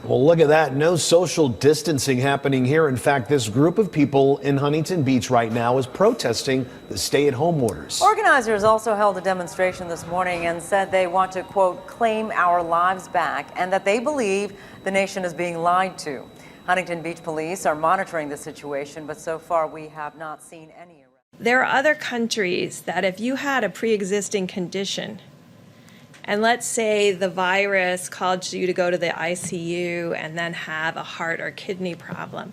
Well, look at that. No social distancing happening here. In fact, this group of people in Huntington Beach right now is protesting the stay-at-home orders. Organizers also held a demonstration this morning and said they want to, quote, claim our lives back, and that they believe the nation is being lied to. Huntington Beach police are monitoring the situation, but so far we have not seen any arrests. There are other countries that if you had a pre-existing condition, and let's say the virus caused you to go to the ICU and then have a heart or kidney problem,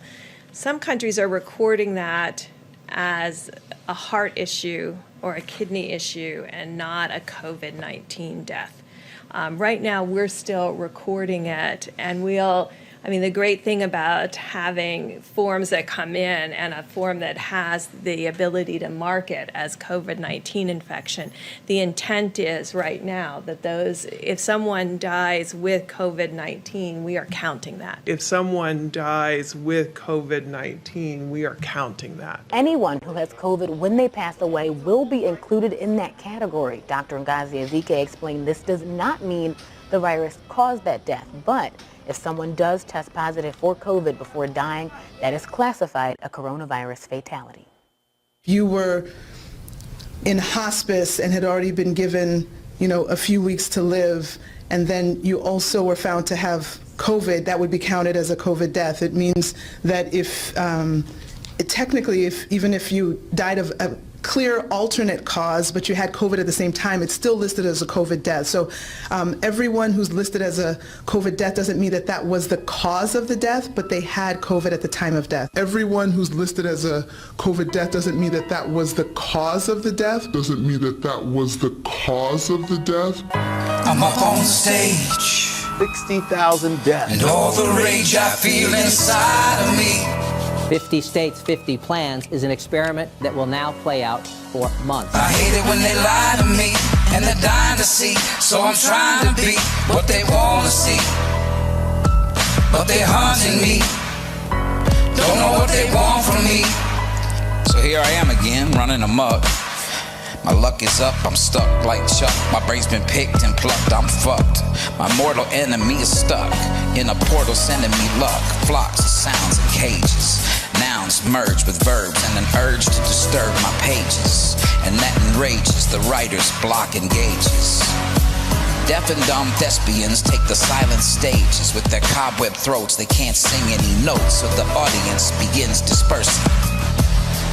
some countries are recording that as a heart issue or a kidney issue and not a COVID-19 death. Right now, we're still recording it, and the great thing about having forms that come in and a form that has the ability to mark it as COVID-19 infection, the intent is right now that if someone dies with COVID-19, we are counting that. If someone dies with COVID-19, we are counting that. Anyone who has COVID when they pass away will be included in that category. Dr. Ngozi Ezike explained this does not mean the virus caused that death, but if someone does test positive for COVID before dying, that is classified a coronavirus fatality. You were in hospice and had already been given, a few weeks to live, and then you also were found to have COVID, that would be counted as a COVID death. It means that even if you died of a clear alternate cause, but you had COVID at the same time, it's still listed as a COVID death. So everyone who's listed as a COVID death doesn't mean that that was the cause of the death, but they had COVID at the time of death. Everyone who's listed as a COVID death doesn't mean that that was the cause of the death. Doesn't mean that that was the cause of the death. I'm up on stage. 60,000 deaths. And all the rage I feel inside of me. 50 states, 50 plans is an experiment that will now play out for months. I hate it when they lie to me, and they're dying to see. So I'm trying to be what they want to see. But they're hunting me, don't know what they want from me. So here I am again, running amok. My luck is up, I'm stuck like Chuck. My brain's been picked and plucked, I'm fucked. My mortal enemy is stuck in a portal sending me luck. Flocks of sounds and cages, nouns merge with verbs and an urge to disturb my pages. And that enrages the writer's block engages. Deaf and dumb thespians take the silent stages. With their cobweb throats they can't sing any notes, so the audience begins dispersing.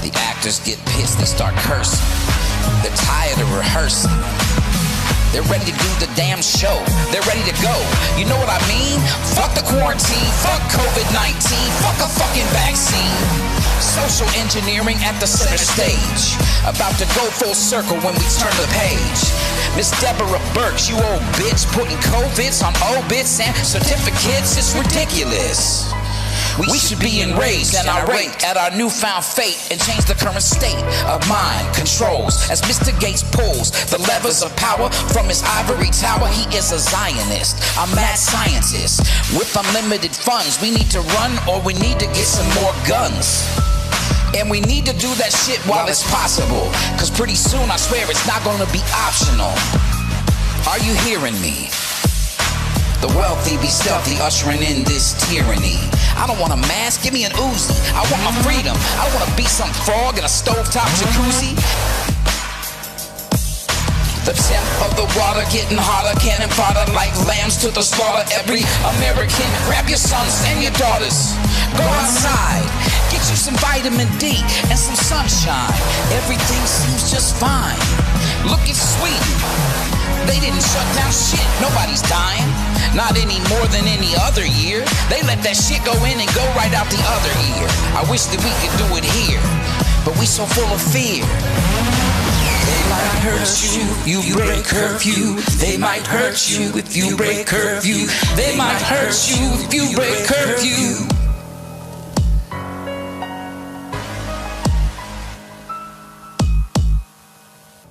The actors get pissed, they start cursing. They're tired of rehearsing. They're ready to do the damn show. They're ready to go. You know what I mean? Fuck the quarantine, fuck COVID-19, fuck a fucking vaccine. Social engineering at the center stage. About to go full circle when we turn the page. Miss Deborah Burks, you old bitch, putting COVIDs on obits and certificates, it's ridiculous. We should be enraged and irate at our newfound fate and change the current state of mind controls. As Mr. Gates pulls the levers of power from his ivory tower, he is a Zionist, a mad scientist. With unlimited funds, we need to run or we need to get some more guns. And we need to do that shit while it's possible, cause pretty soon I swear it's not gonna be optional. Are you hearing me? The wealthy be stealthy, ushering in this tyranny. I don't want a mask, give me an Uzi. I want my freedom. I don't want to be some frog in a stovetop jacuzzi. The temp of the water getting hotter, cannon fodder like lambs to the slaughter. Every American, grab your sons and your daughters. Go outside, get you some vitamin D and some sunshine. Everything seems just fine. Look at Sweden. They didn't shut down shit, nobody's dying. Not any more than any other year. They let that shit go in and go right out the other ear. I wish that we could do it here, but we so full of fear. They might hurt you, you break curfew. They might hurt you if you break curfew. They might hurt you if you break curfew.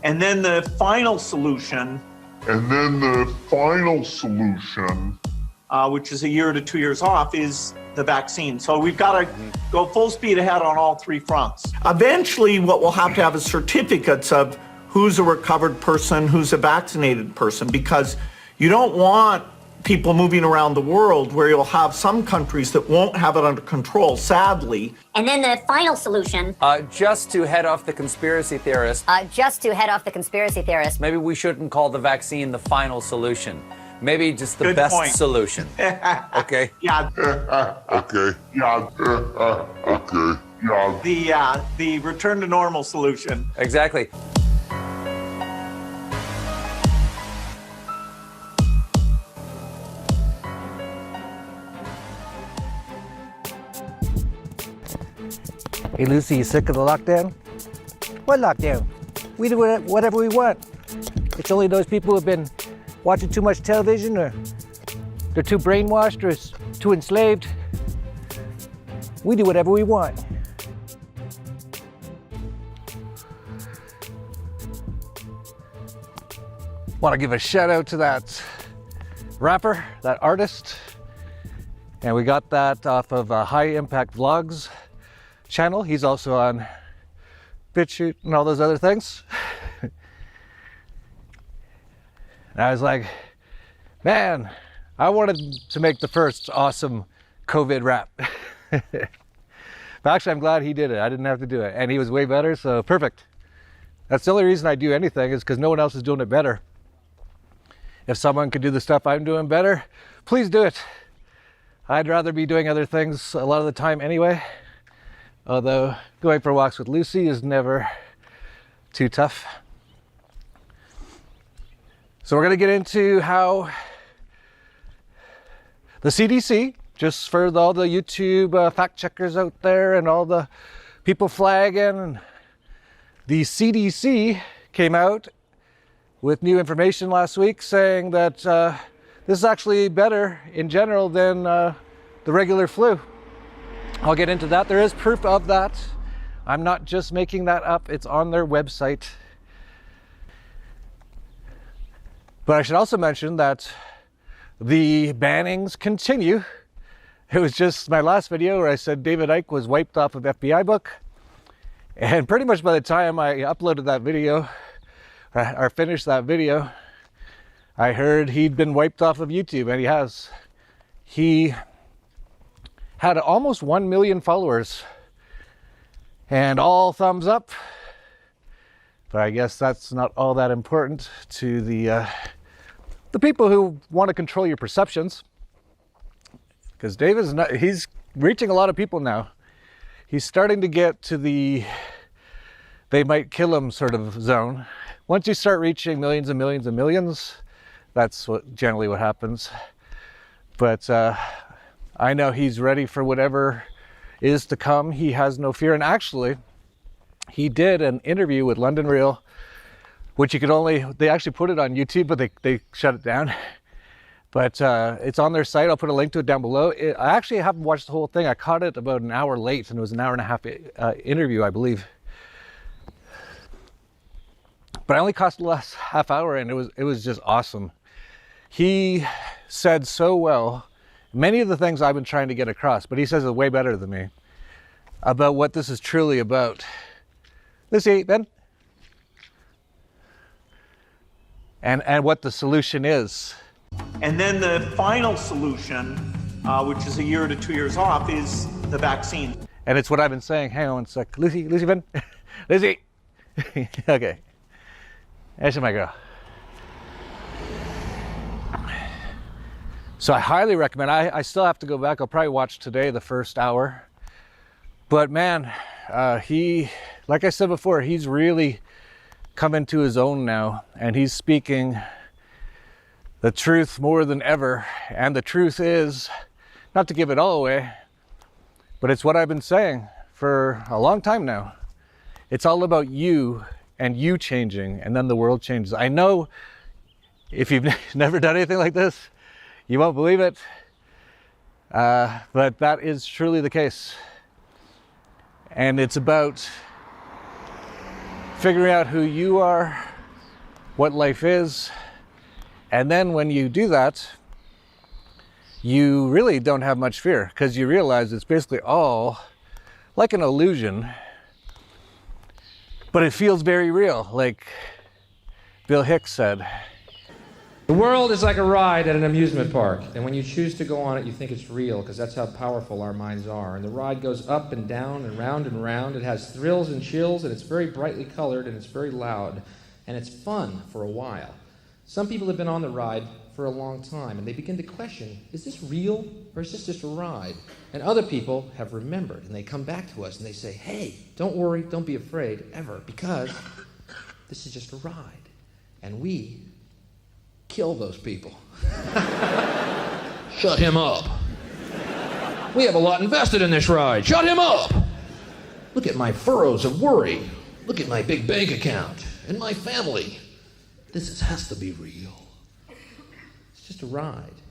And then the final solution, which is a year to 2 years off, is the vaccine. So we've got to go full speed ahead on all three fronts. Eventually, what we'll have to have is certificates of who's a recovered person, who's a vaccinated person, because you don't want people moving around the world where you'll have some countries that won't have it under control, sadly. And then the final solution. Just to head off the conspiracy theorists. Maybe we shouldn't call the vaccine the final solution. Maybe just the best solution. Okay? Yeah. Okay. The return to normal solution. Exactly. Hey Lucy, you sick of the lockdown? What lockdown? We do whatever we want. It's only those people who've been watching too much television, or they're too brainwashed, or too enslaved. We do whatever we want. Want to give a shout out to that rapper, that artist. And we got that off of High Impact Vlogs channel. He's also on BitChute and all those other things. And I was like, man, I wanted to make the first awesome COVID rap. But actually, I'm glad he did it. I didn't have to do it. And he was way better, so perfect. That's the only reason I do anything, is because no one else is doing it better. If someone could do the stuff I'm doing better, please do it. I'd rather be doing other things a lot of the time anyway. Although going for walks with Lucy is never too tough. So we're going to get into how the CDC, just for all the YouTube fact checkers out there and all the people flagging, the CDC came out with new information last week saying that this is actually better in general than the regular flu. I'll get into that. There is proof of that. I'm not just making that up. It's on their website. But I should also mention that the bannings continue. It was just my last video where I said David Icke was wiped off of FBI book. And pretty much by the time I uploaded that video, or finished that video, I heard he'd been wiped off of YouTube, and he has. He had almost 1 million followers and all thumbs up, but I guess that's not all that important to the people who want to control your perceptions, because he's reaching a lot of people now. He's starting to get to the they might kill him sort of zone. Once you start reaching millions and millions and millions, that's generally what happens. But I know he's ready for whatever is to come. He has no fear. And actually, he did an interview with London Real, which you could they actually put it on YouTube, but they shut it down. But it's on their site. I'll put a link to it down below. I actually haven't watched the whole thing. I caught it about an hour late, and it was an hour and a half interview, I believe. But I only caught the last half hour, and it was just awesome. He said so well many of the things I've been trying to get across, but he says it way better than me about what this is truly about. Let's see, Ben. And what the solution is. And then the final solution, which is a year to 2 years off, is the vaccine. And it's what I've been saying. Hang on one sec. Lucy, Ben. Lucy. Okay. There's my girl. So I highly recommend. I still have to go back. I'll probably watch today the first hour. But man, he, like I said before, he's really come into his own now, and he's speaking the truth more than ever. And the truth is, not to give it all away, but it's what I've been saying for a long time now. It's all about you and you changing, and then the world changes. I know if you've never done anything like this, you won't believe it, but that is truly the case. And it's about figuring out who you are, what life is, and then when you do that, you really don't have much fear, because you realize it's basically all like an illusion, but it feels very real, like Bill Hicks said. The world is like a ride at an amusement park, and when you choose to go on it, you think it's real, because that's how powerful our minds are. And the ride goes up and down and round and round. It has thrills and chills, and it's very brightly colored, and it's very loud, and it's fun for a while. Some people have been on the ride for a long time, and they begin to question, is this real, or is this just a ride? And other people have remembered, and they come back to us, and they say, hey, don't worry, don't be afraid, ever, because this is just a ride. And we kill those people. Shut him up. We have a lot invested in this ride. Shut him up. Look at my furrows of worry. Look at my big bank account and my family. Has to be real. It's just a ride.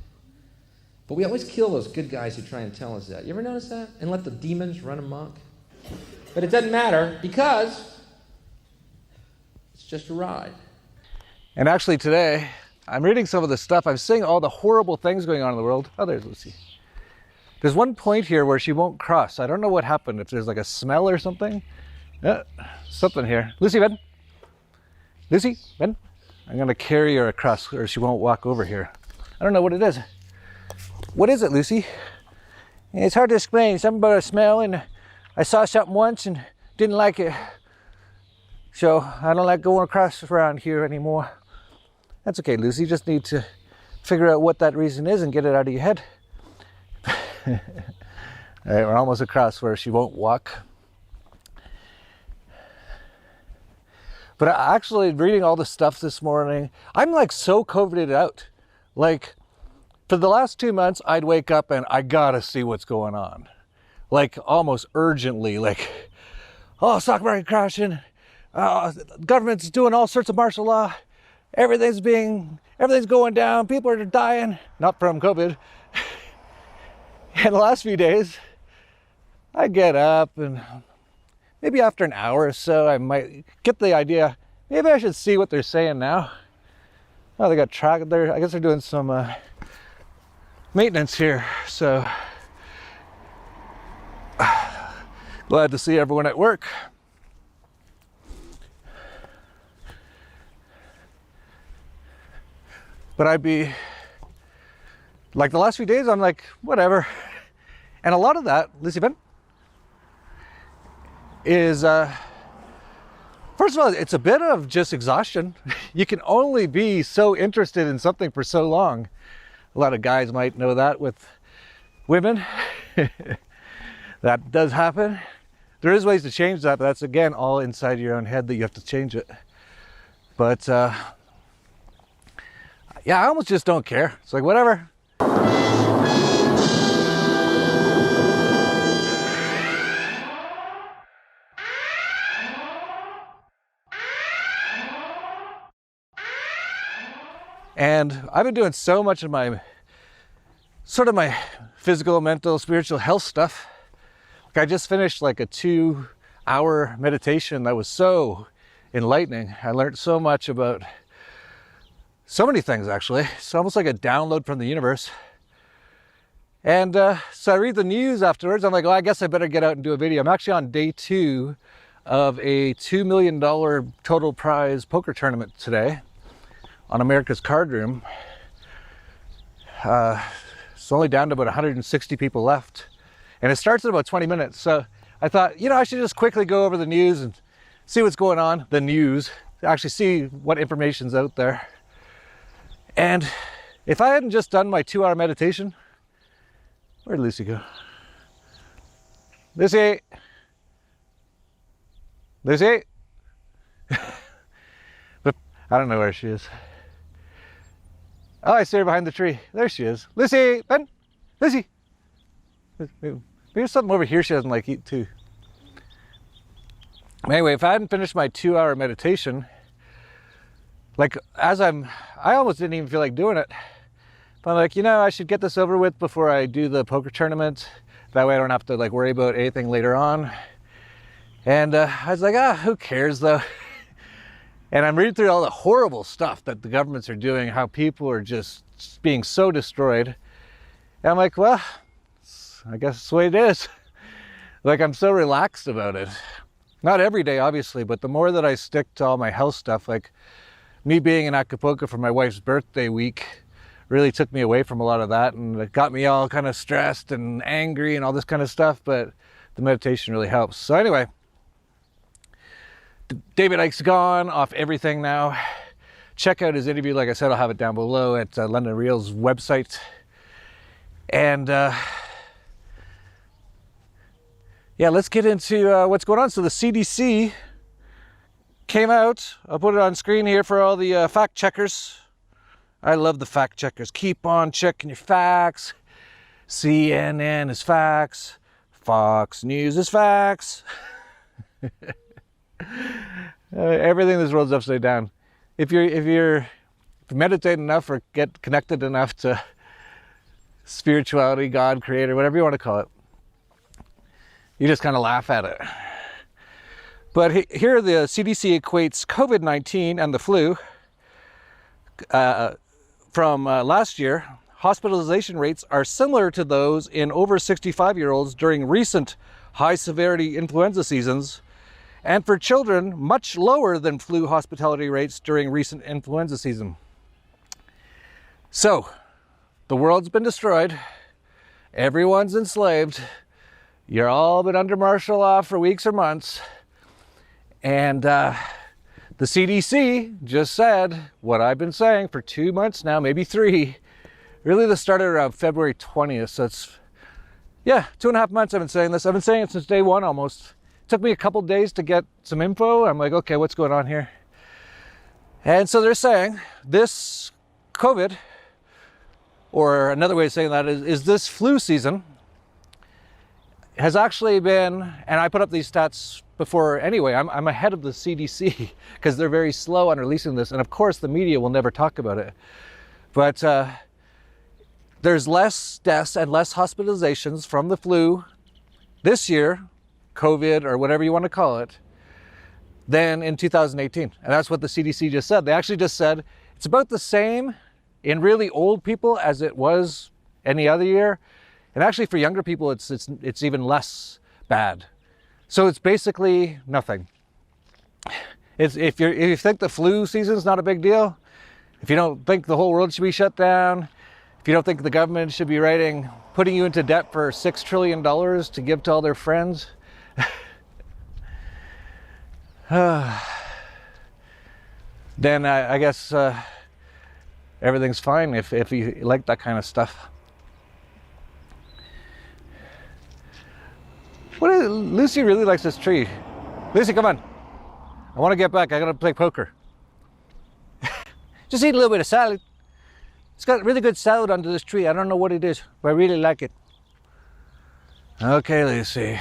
But we always kill those good guys who try and tell us that. You ever notice that? And let the demons run amok? But it doesn't matter because it's just a ride. And actually today, I'm reading some of the stuff. I'm seeing all the horrible things going on in the world. Oh, there's Lucy. There's one point here where she won't cross. I don't know what happened, if there's like a smell or something. Something here. Lucy, Ben. Lucy, Ben. I'm going to carry her across or she won't walk over here. I don't know what it is. What is it, Lucy? It's hard to explain. Something about a smell, and I saw something once and didn't like it. So I don't like going across around here anymore. That's okay, Lucy. You just need to figure out what that reason is and get it out of your head. All right, we're almost across where she won't walk. But actually reading all the stuff this morning, I'm like so COVIDed out. Like for the last 2 months, I'd wake up and I gotta see what's going on. Like almost urgently, like, oh, stock market crashing. Government's doing all sorts of martial law. Everything's going down. People are dying, not from COVID. And the last few days, I get up and maybe after an hour or so, I might get the idea, maybe I should see what they're saying now. Oh, they got track there. I guess they're doing some maintenance here. So glad to see everyone at work. But I'd be, like the last few days, I'm like, whatever. And a lot of that, Lucy Ben, is, first of all, it's a bit of just exhaustion. You can only be so interested in something for so long. A lot of guys might know that with women. That does happen. There is ways to change that, but that's, again, all inside your own head that you have to change it. But, yeah, I almost just don't care. It's like, whatever. And I've been doing so much of my, sort of my physical, mental, spiritual health stuff. Like I just finished like a 2-hour meditation that was so enlightening. I learned so much about so many things, actually. It's almost like a download from the universe. And so I read the news afterwards. I'm like, well, I guess I better get out and do a video. I'm actually on day 2 of a $2 million total prize poker tournament today on America's Card Room. It's only down to about 160 people left. And it starts in about 20 minutes. So I thought, you know, I should just quickly go over the news and see what's going on. The news, actually see what information's out there. And if I hadn't just done my 2-hour meditation, where'd Lucy go? Lucy! Lucy! But I don't know where she is. Oh, I see her behind the tree. There she is. Lucy! Ben! Lucy! Maybe there's something over here she doesn't like eat too. Anyway, if I hadn't finished my 2-hour meditation, like I almost didn't even feel like doing it. But I'm like, you know, I should get this over with before I do the poker tournament. That way I don't have to like worry about anything later on. And I was like, who cares though? And I'm reading through all the horrible stuff that the governments are doing, how people are just being so destroyed. And I'm like, well, I guess that's the way it is. Like I'm so relaxed about it. Not every day, obviously, but the more that I stick to all my health stuff, like me being in Acapulco for my wife's birthday week really took me away from a lot of that, and it got me all kind of stressed and angry and all this kind of stuff, but the meditation really helps. So anyway, David Icke's gone off everything now. Check out his interview. Like I said, I'll have it down below at London Real's website. And yeah, let's get into what's going on. So the CDC came out. I'll put it on screen here for all the fact checkers. I love the fact checkers. Keep on checking your facts. CNN is facts. Fox News is facts. Everything in this world's upside down. If you meditate enough or get connected enough to spirituality, God, creator, whatever you want to call it, you just kind of laugh at it. But here the CDC equates COVID-19 and the flu from last year. Hospitalization rates are similar to those in over 65-year-olds during recent high-severity influenza seasons, and for children, much lower than flu hospitality rates during recent influenza season. So, the world's been destroyed. Everyone's enslaved. You're all been under martial law for weeks or months. And the CDC just said what I've been saying for 2 months now, maybe 3. Really, this started around February 20th. So it's, yeah, 2.5 months I've been saying this. I've been saying it since day one almost. It took me a couple days to get some info. I'm like, okay, what's going on here? And so they're saying this COVID, or another way of saying that is this flu season has actually been, and I put up these stats before anyway, I'm ahead of the CDC because they're very slow on releasing this. And of course the media will never talk about it. But there's less deaths and less hospitalizations from the flu this year, COVID or whatever you want to call it, than in 2018. And that's what the CDC just said. They actually just said it's about the same in really old people as it was any other year. And actually for younger people, it's even less bad. So it's basically nothing. If you think the flu season's not a big deal, if you don't think the whole world should be shut down, if you don't think the government should be putting you into debt for $6 trillion to give to all their friends, then I guess everything's fine if you like that kind of stuff. Lucy really likes this tree. Lucy, come on. I want to get back. I gotta play poker. Just eat a little bit of salad. It's got really good salad under this tree. I don't know what it is, but I really like it. Okay, Lucy.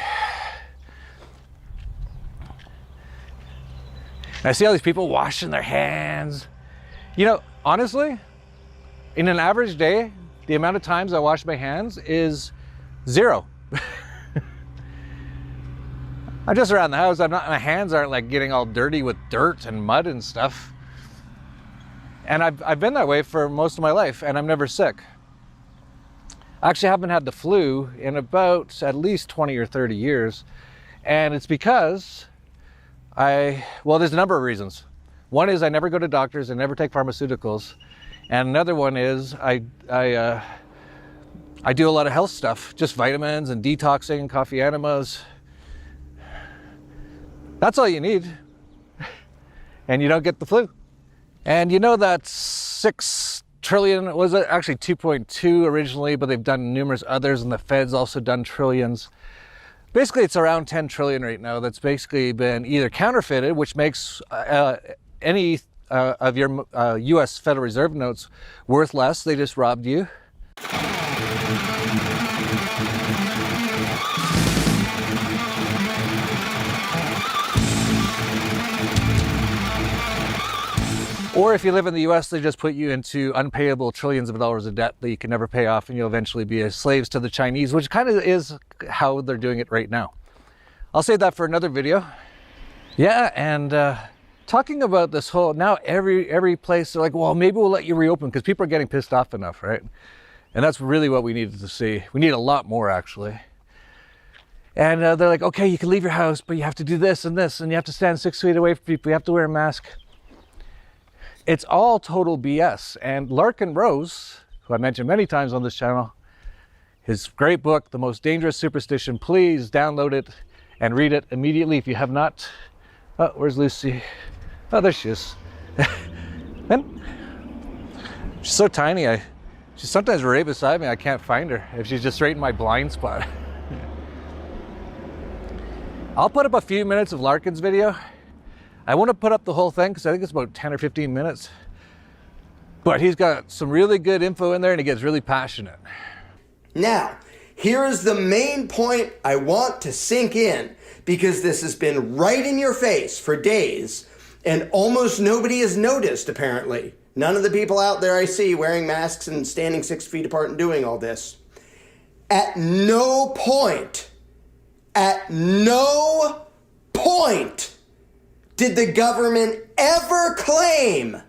I see all these people washing their hands. You know, honestly, in an average day, the amount of times I wash my hands is 0. I'm just around the house. My hands aren't like getting all dirty with dirt and mud and stuff. And I've been that way for most of my life, and I'm never sick. I actually haven't had the flu in about at least 20 or 30 years. And it's because well, there's a number of reasons. One is I never go to doctors, I never take pharmaceuticals. And another one is I do a lot of health stuff, just vitamins and detoxing and coffee enemas. That's all you need. And you don't get the flu. And you know that 6 trillion, was it actually 2.2 originally, but they've done numerous others, and the Fed's also done trillions. Basically, it's around 10 trillion right now that's basically been either counterfeited, which makes any of your US Federal Reserve notes worth less. They just robbed you. Or if you live in the US, they just put you into unpayable trillions of dollars of debt that you can never pay off, and you'll eventually be slaves to the Chinese, which kind of is how they're doing it right now. I'll save that for another video. Yeah, and talking about this whole, now every place, they're like, well, maybe we'll let you reopen, because people are getting pissed off enough, right? And that's really what we needed to see. We need a lot more, actually. And they're like, okay, you can leave your house, but you have to do this, and you have to stand 6 feet away from people, you have to wear a mask. It's all total BS. And Larkin Rose, who I mentioned many times on this channel, his great book, The Most Dangerous Superstition, please download it and read it immediately if you have not. Oh, where's Lucy? Oh, there she is. And she's so tiny, she's sometimes right beside me, I can't find her if she's just right in my blind spot. I'll put up a few minutes of Larkin's video. I want to put up the whole thing because I think it's about 10 or 15 minutes. But he's got some really good info in there and he gets really passionate. Now, here is the main point I want to sink in, because this has been right in your face for days and almost nobody has noticed, apparently. None of the people out there I see wearing masks and standing 6 feet apart and doing all this. At no point did the government ever claim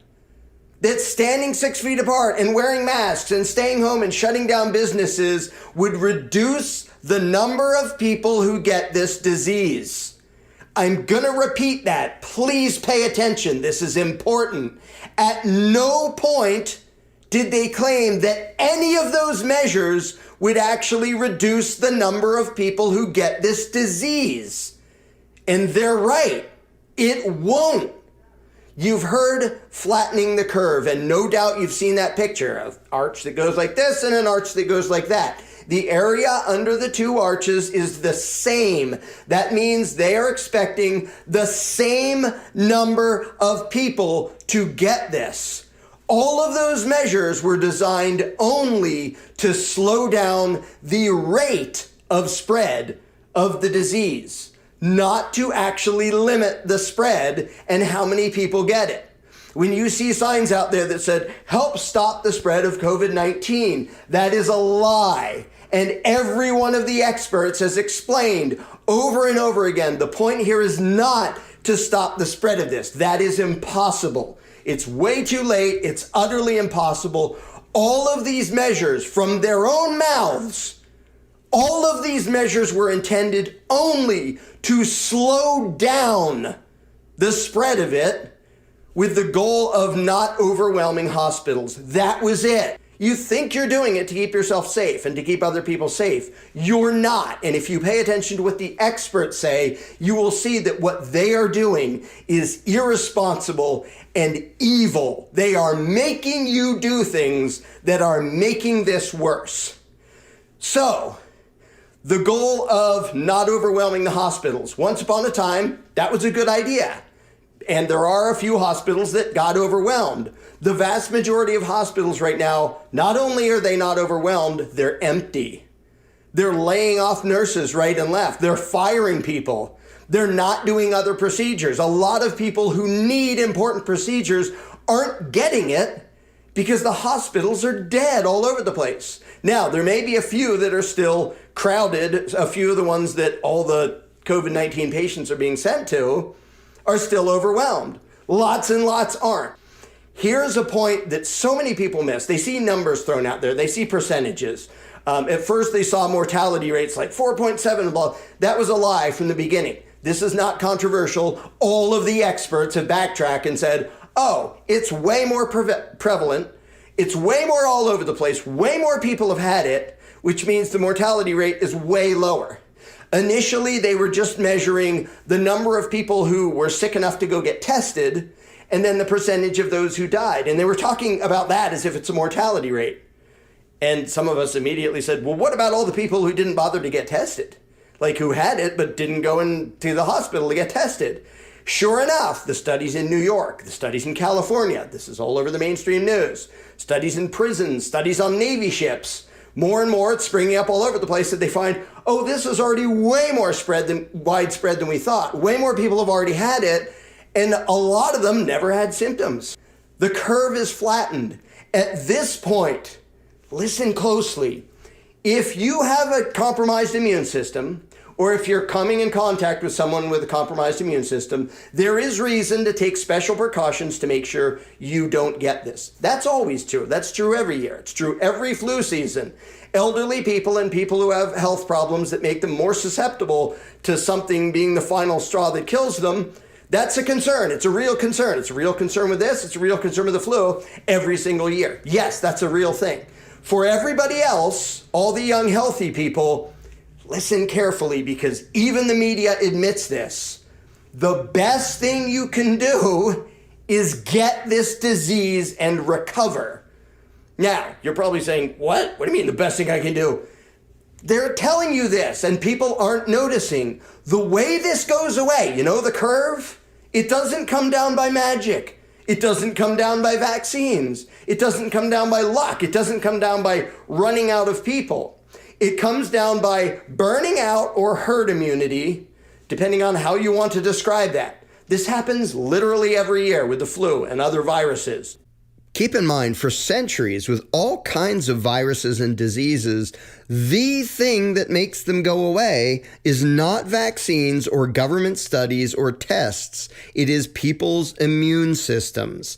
that standing 6 feet apart and wearing masks and staying home and shutting down businesses would reduce the number of people who get this disease. I'm gonna repeat that. Please pay attention. This is important. At no point did they claim that any of those measures would actually reduce the number of people who get this disease. And they're right. It won't. You've heard flattening the curve, and no doubt you've seen that picture of arch that goes like this and an arch that goes like that. The area under the two arches is the same. That means they are expecting the same number of people to get this. All of those measures were designed only to slow down the rate of spread of the disease, not to actually limit the spread and how many people get it. When you see signs out there that said, help stop the spread of COVID-19, that is a lie. And every one of the experts has explained over and over again, the point here is not to stop the spread of this. That is impossible. It's way too late. It's utterly impossible. All of these measures from their own mouths, all of these measures were intended only to slow down the spread of it with the goal of not overwhelming hospitals. That was it. You think you're doing it to keep yourself safe and to keep other people safe. You're not. And if you pay attention to what the experts say, you will see that what they are doing is irresponsible and evil. They are making you do things that are making this worse. So, the goal of not overwhelming the hospitals. Once upon a time, that was a good idea. And there are a few hospitals that got overwhelmed. The vast majority of hospitals right now, not only are they not overwhelmed, they're empty. They're laying off nurses right and left. They're firing people. They're not doing other procedures. A lot of people who need important procedures aren't getting it because the hospitals are dead all over the place. Now, there may be a few that are still crowded. A few of the ones that all the COVID-19 patients are being sent to are still overwhelmed. Lots and lots aren't. Here's a point that so many people miss. They see numbers thrown out there. They see percentages. At first they saw mortality rates like 4.7 and blah. That was a lie from the beginning. This is not controversial. All of the experts have backtracked and said, oh, it's way more prevalent. It's way more all over the place. Way more people have had it, which means the mortality rate is way lower. Initially, they were just measuring the number of people who were sick enough to go get tested and then the percentage of those who died. And they were talking about that as if it's a mortality rate. And some of us immediately said, well, what about all the people who didn't bother to get tested? Like who had it but didn't go into the hospital to get tested? Sure enough, the studies in New York, the studies in California, this is all over the mainstream news, studies in prisons, studies on Navy ships, more and more it's springing up all over the place that they find, oh, this is already way more widespread than we thought. Way more people have already had it, and a lot of them never had symptoms. The curve is flattened. At this point, listen closely. If you have a compromised immune system, or if you're coming in contact with someone with a compromised immune system, there is reason to take special precautions to make sure you don't get this. That's always true. That's true every year. It's true every flu season. Elderly people and people who have health problems that make them more susceptible to something being the final straw that kills them, That's a concern. It's a real concern. It's a real concern with this. It's a real concern with the flu every single year. Yes, that's a real thing. For everybody else, all the young, healthy people, listen carefully, because even the media admits this. The best thing you can do is get this disease and recover. Now, you're probably saying, what? What do you mean the best thing I can do? They're telling you this, and people aren't noticing. The way this goes away, you know the curve? It doesn't come down by magic. It doesn't come down by vaccines. It doesn't come down by luck. It doesn't come down by running out of people. It comes down by burning out or herd immunity, depending on how you want to describe that. This happens literally every year with the flu and other viruses. Keep in mind, for centuries, with all kinds of viruses and diseases, the thing that makes them go away is not vaccines or government studies or tests. It is people's immune systems.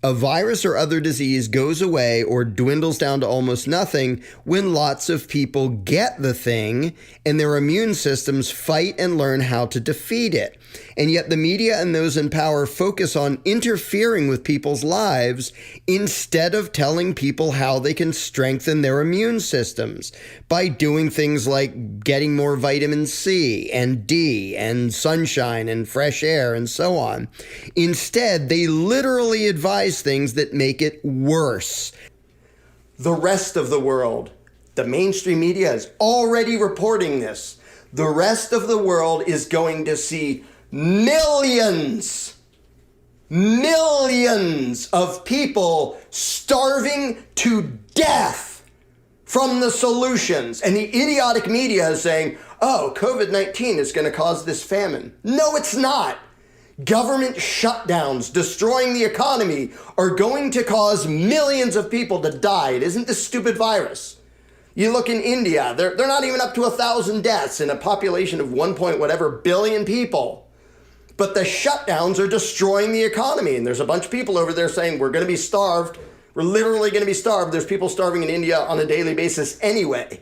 A virus or other disease goes away or dwindles down to almost nothing when lots of people get the thing and their immune systems fight and learn how to defeat it. And yet the media and those in power focus on interfering with people's lives instead of telling people how they can strengthen their immune systems by doing things like getting more vitamin C and D and sunshine and fresh air and so on. Instead, they literally advise things that make it worse. The rest of the world, the mainstream media is already reporting this. The rest of the world is going to see millions of people starving to death from the solutions. And the idiotic media is saying, oh, COVID-19 is going to cause this famine. No, it's not. Government shutdowns destroying the economy are going to cause millions of people to die. It isn't this stupid virus. You look in India, they're not even up to 1,000 deaths in a population of 1 point whatever billion people. But the shutdowns are destroying the economy. And there's a bunch of people over there saying we're going to be starved. We're literally going to be starved. There's people starving in India on a daily basis anyway.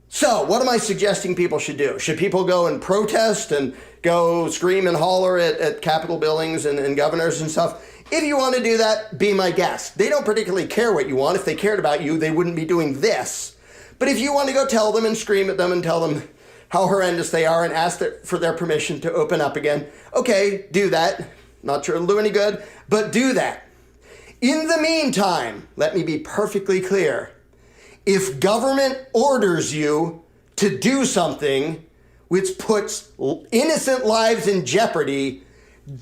So what am I suggesting people should do? Should people go and protest and go scream and holler at Capitol buildings and governors and stuff? If you want to do that, be my guest. They don't particularly care what you want. If they cared about you, they wouldn't be doing this. But if you want to go tell them and scream at them and tell them how horrendous they are and ask for their permission to open up again, okay, do that. Not sure it'll do any good, but do that. In the meantime, let me be perfectly clear. If government orders you to do something which puts innocent lives in jeopardy,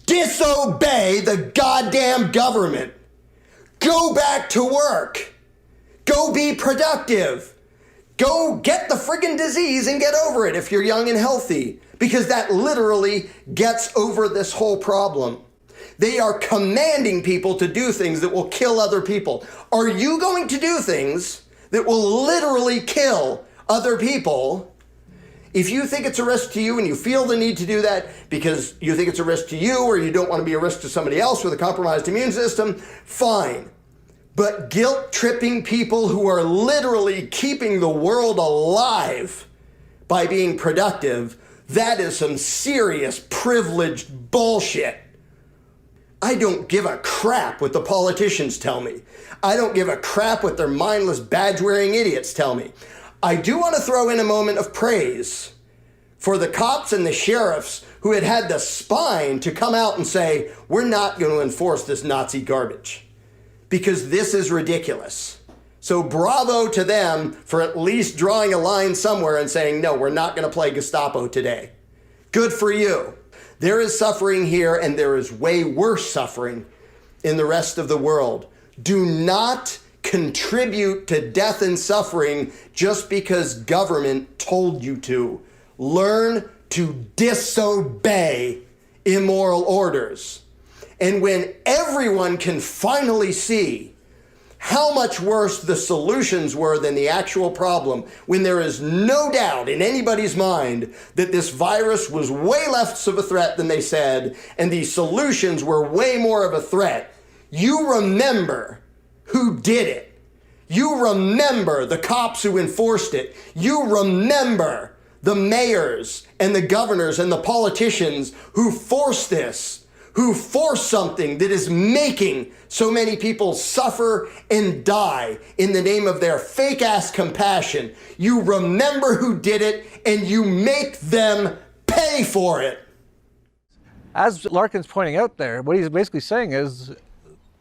disobey the goddamn government. Go back to work. Go be productive. Go get the friggin' disease and get over it if you're young and healthy, because that literally gets over this whole problem. They are commanding people to do things that will kill other people. Are you going to do things that will literally kill other people? If you think it's a risk to you and you feel the need to do that because you think it's a risk to you or you don't want to be a risk to somebody else with a compromised immune system, fine. But guilt-tripping people who are literally keeping the world alive by being productive, that is some serious privileged bullshit. I don't give a crap what the politicians tell me. I don't give a crap what their mindless badge-wearing idiots tell me. I do want to throw in a moment of praise for the cops and the sheriffs who had the spine to come out and say, we're not going to enforce this Nazi garbage because this is ridiculous. So bravo to them for at least drawing a line somewhere and saying, no, we're not going to play Gestapo today. Good for you. There is suffering here and there is way worse suffering in the rest of the world. Do not contribute to death and suffering just because government told you to. Learn to disobey immoral orders. And when everyone can finally see how much worse the solutions were than the actual problem, when there is no doubt in anybody's mind that this virus was way less of a threat than they said, and the solutions were way more of a threat, you remember who did it. You remember the cops who enforced it. You remember the mayors and the governors and the politicians who force this, who force something that is making so many people suffer and die in the name of their fake ass compassion. You remember who did it and you make them pay for it. As Larkin's pointing out there, what he's basically saying is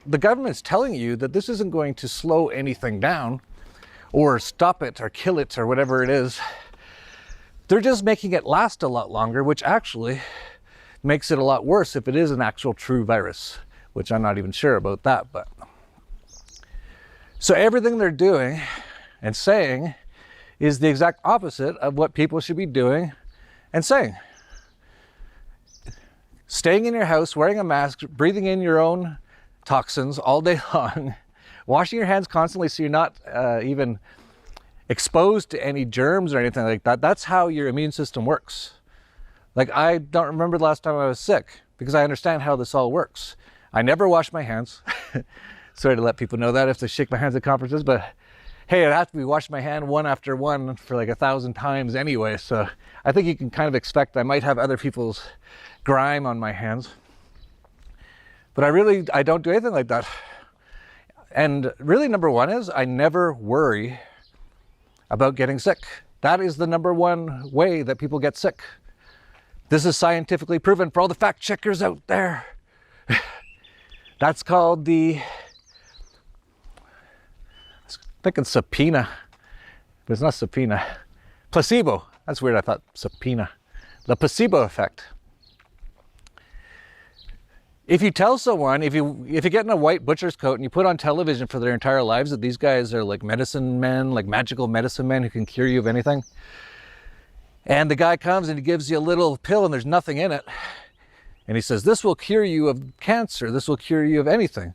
the government's telling you that this isn't going to slow anything down or stop it or kill it or whatever it is. They're just making it last a lot longer, which actually makes it a lot worse if it is an actual true virus, which I'm not even sure about that. But so everything they're doing and saying is the exact opposite of what people should be doing and saying. Staying in your house, wearing a mask, breathing in your own toxins all day long, washing your hands constantly so you're not even exposed to any germs or anything like that. That's how your immune system works. Like, I don't remember the last time I was sick because I understand how this all works. I never wash my hands. Sorry to let people know that if they shake my hands at conferences, but hey, I'd have to be washing my hand one after one for like 1,000 times anyway. So I think you can kind of expect I might have other people's grime on my hands. But I don't do anything like that. And really, number one is I never worry about getting sick. That is the number one way that people get sick. This is scientifically proven for all the fact checkers out there. That's called the, I was thinking subpoena, but it's not subpoena. Placebo. That's weird, I thought subpoena. The placebo effect. If you tell someone, if you get in a white butcher's coat and you put on television for their entire lives that these guys are like medicine men, like magical medicine men who can cure you of anything, and the guy comes and he gives you a little pill and there's nothing in it, and he says, this will cure you of cancer, this will cure you of anything.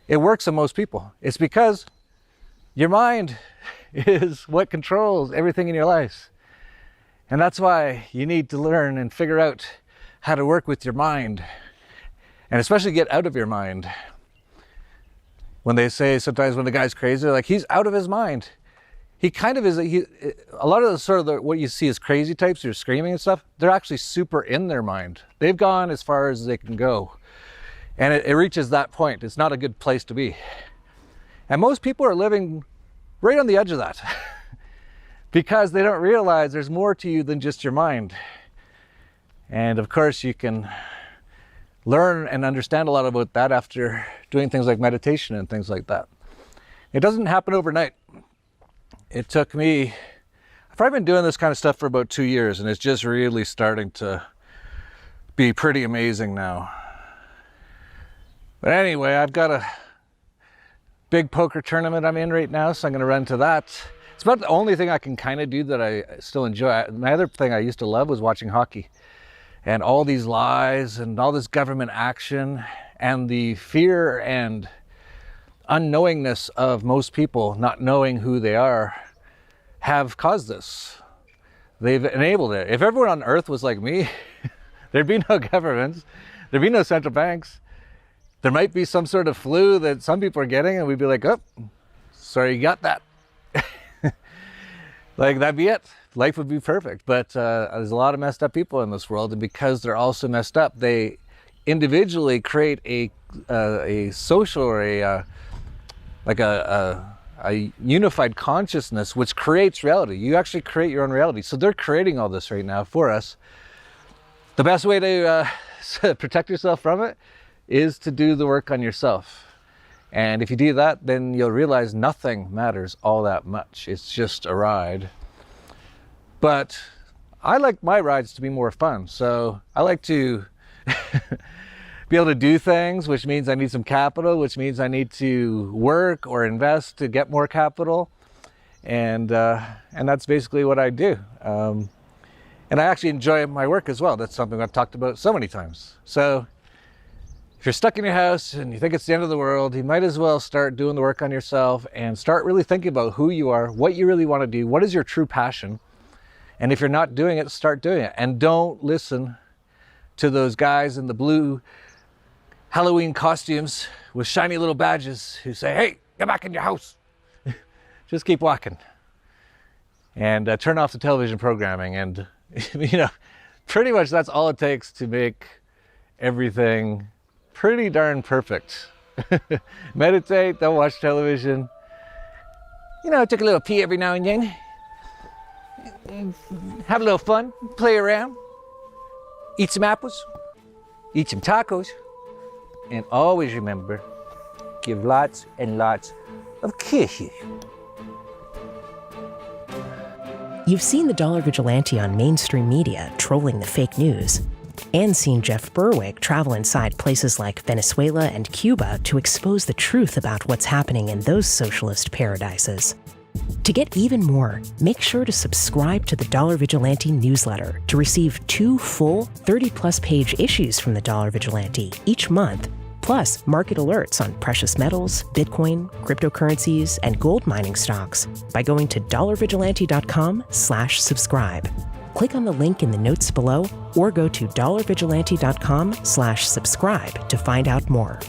It works on most people. It's because your mind is what controls everything in your life. And that's why you need to learn and figure out how to work with your mind. And especially get out of your mind. When they say sometimes when the guy's crazy, they're like, he's out of his mind. He kind of is. A lot of the sort of what you see as crazy types who are screaming and stuff, they're actually super in their mind. They've gone as far as they can go. And it reaches that point. It's not a good place to be. And most people are living right on the edge of that. Because they don't realize there's more to you than just your mind. And of course you can learn and understand a lot about that after doing things like meditation and things like that. It doesn't happen overnight. It took me, I've probably been doing this kind of stuff for about 2 years, and it's just really starting to be pretty amazing now. But anyway, I've got a big poker tournament I'm in right now, so I'm going to run to that. It's about the only thing I can kind of do that I still enjoy. My other thing I used to love was watching hockey. And all these lies and all this government action and the fear and unknowingness of most people not knowing who they are have caused this. They've enabled it. If everyone on earth was like me, there'd be no governments, there'd be no central banks. There might be some sort of flu that some people are getting and we'd be like, oh, sorry you got that. Like, that'd be it. Life would be perfect. But there's a lot of messed up people in this world, and because they're all so messed up, they individually create a social or a unified consciousness which creates reality. You actually create your own reality. So they're creating all this right now for us. The best way to protect yourself from it is to do the work on yourself. And if you do that, then you'll realize nothing matters all that much. It's just a ride. But I like my rides to be more fun. So I like to be able to do things, which means I need some capital, which means I need to work or invest to get more capital. And that's basically what I do. And I actually enjoy my work as well. That's something I've talked about so many times. So if you're stuck in your house and you think it's the end of the world, you might as well start doing the work on yourself and start really thinking about who you are, what you really want to do, what is your true passion. And if you're not doing it, start doing it. And don't listen to those guys in the blue Halloween costumes with shiny little badges who say, hey, get back in your house. Just keep walking. and turn off the television programming. And, you know, pretty much that's all it takes to make everything pretty darn perfect. Meditate, don't watch television. You know, take a little pee every now and then. Have a little fun, play around. Eat some apples, eat some tacos, and always remember, give lots and lots of kisses. You've seen the Dollar Vigilante on mainstream media trolling the fake news, and seen Jeff Berwick travel inside places like Venezuela and Cuba to expose the truth about what's happening in those socialist paradises. To get even more, make sure to subscribe to the Dollar Vigilante newsletter to receive 2 full 30-plus page issues from the Dollar Vigilante each month, plus market alerts on precious metals, Bitcoin, cryptocurrencies, and gold mining stocks by going to dollarvigilante.com/subscribe. Click on the link in the notes below or go to dollarvigilante.com/subscribe to find out more.